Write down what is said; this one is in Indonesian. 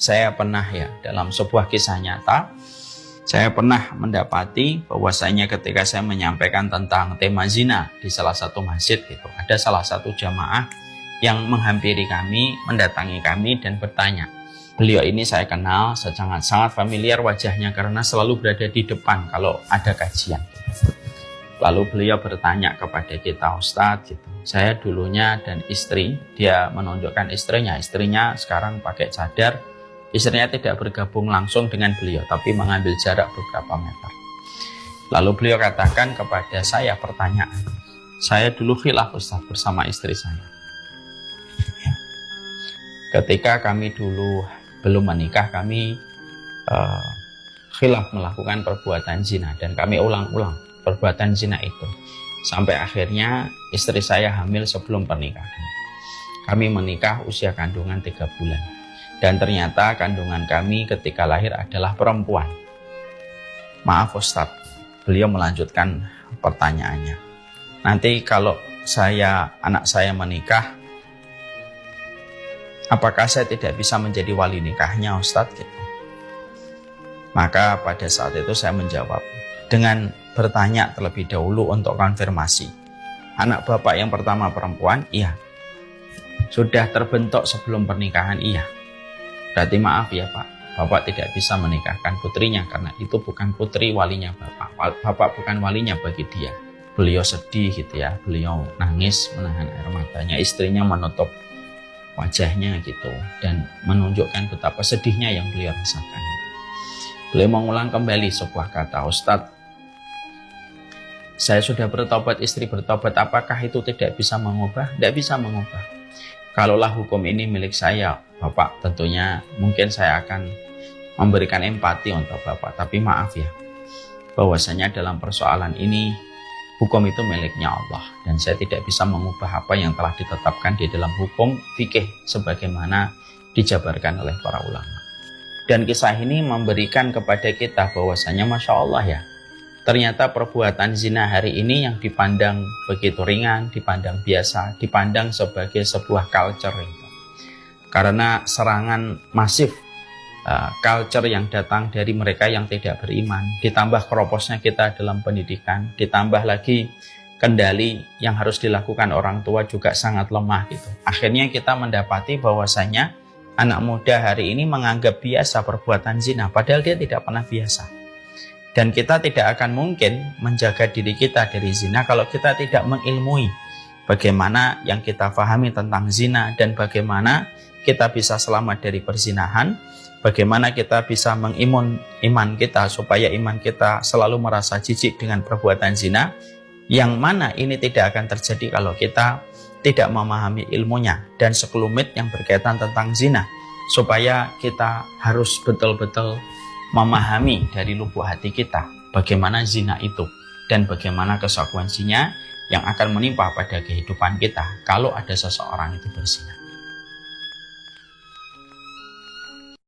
saya pernah dalam sebuah kisah nyata, saya pernah mendapati bahwasanya ketika saya menyampaikan tentang tema zina di salah satu masjid gitu, ada salah satu jamaah yang menghampiri kami, mendatangi kami dan bertanya. Beliau ini saya kenal, sangat familiar wajahnya karena selalu berada di depan kalau ada kajian. Lalu beliau bertanya kepada kita, Ustadz, gitu. Saya dulunya dan istri, dia menunjukkan istrinya sekarang pakai cadar. Istrinya tidak bergabung langsung dengan beliau, tapi mengambil jarak beberapa meter. Lalu beliau katakan kepada saya pertanyaan, saya dulu khilaf Ustadz bersama istri saya. Ketika kami dulu belum menikah, kami khilaf melakukan perbuatan zina dan kami ulang-ulang perbuatan zina itu sampai akhirnya istri saya hamil sebelum pernikahan. Kami menikah usia kandungan 3 bulan dan ternyata kandungan kami ketika lahir adalah perempuan. Maaf Ustadz, beliau melanjutkan pertanyaannya. Nanti kalau anak saya menikah, apakah saya tidak bisa menjadi wali nikahnya Ustadz? Gitu. Maka pada saat itu saya menjawab dengan bertanya terlebih dahulu untuk konfirmasi. Anak bapak yang pertama perempuan? Iya. Sudah terbentuk sebelum pernikahan? Iya. Berarti maaf ya Pak, bapak tidak bisa menikahkan putrinya karena itu bukan putri walinya bapak. Bapak bukan walinya bagi dia. Beliau sedih gitu ya, beliau nangis menahan air matanya, istrinya menutup wajahnya gitu dan menunjukkan betapa sedihnya yang beliau rasakan. Beliau mengulang kembali sebuah kata, Ustadz, saya sudah bertobat, istri bertobat, apakah itu tidak bisa mengubah? Tidak bisa mengubah. Kalaulah hukum ini milik saya, Bapak, tentunya mungkin saya akan memberikan empati untuk Bapak, tapi maaf ya, bahwasanya dalam persoalan ini hukum itu miliknya Allah dan saya tidak bisa mengubah apa yang telah ditetapkan di dalam hukum fikih sebagaimana dijabarkan oleh para ulama. Dan kisah ini memberikan kepada kita bahwasanya Masya Allah ya, ternyata perbuatan zina hari ini yang dipandang begitu ringan, dipandang biasa, dipandang sebagai sebuah culture itu. Karena serangan masif culture yang datang dari mereka yang tidak beriman, ditambah keroposnya kita dalam pendidikan, ditambah lagi kendali yang harus dilakukan orang tua juga sangat lemah gitu. Akhirnya kita mendapati bahwasanya anak muda hari ini menganggap biasa perbuatan zina, padahal dia tidak pernah biasa. Dan kita tidak akan mungkin menjaga diri kita dari zina kalau kita tidak mengilmui bagaimana yang kita pahami tentang zina dan bagaimana kita bisa selamat dari perzinahan. Bagaimana kita bisa mengimun iman kita supaya iman kita selalu merasa jijik dengan perbuatan zina, yang mana ini tidak akan terjadi kalau kita tidak memahami ilmunya dan sekelumit yang berkaitan tentang zina, supaya kita harus betul-betul memahami dari lubuk hati kita bagaimana zina itu dan bagaimana konsekuensinya yang akan menimpa pada kehidupan kita kalau ada seseorang itu berzina.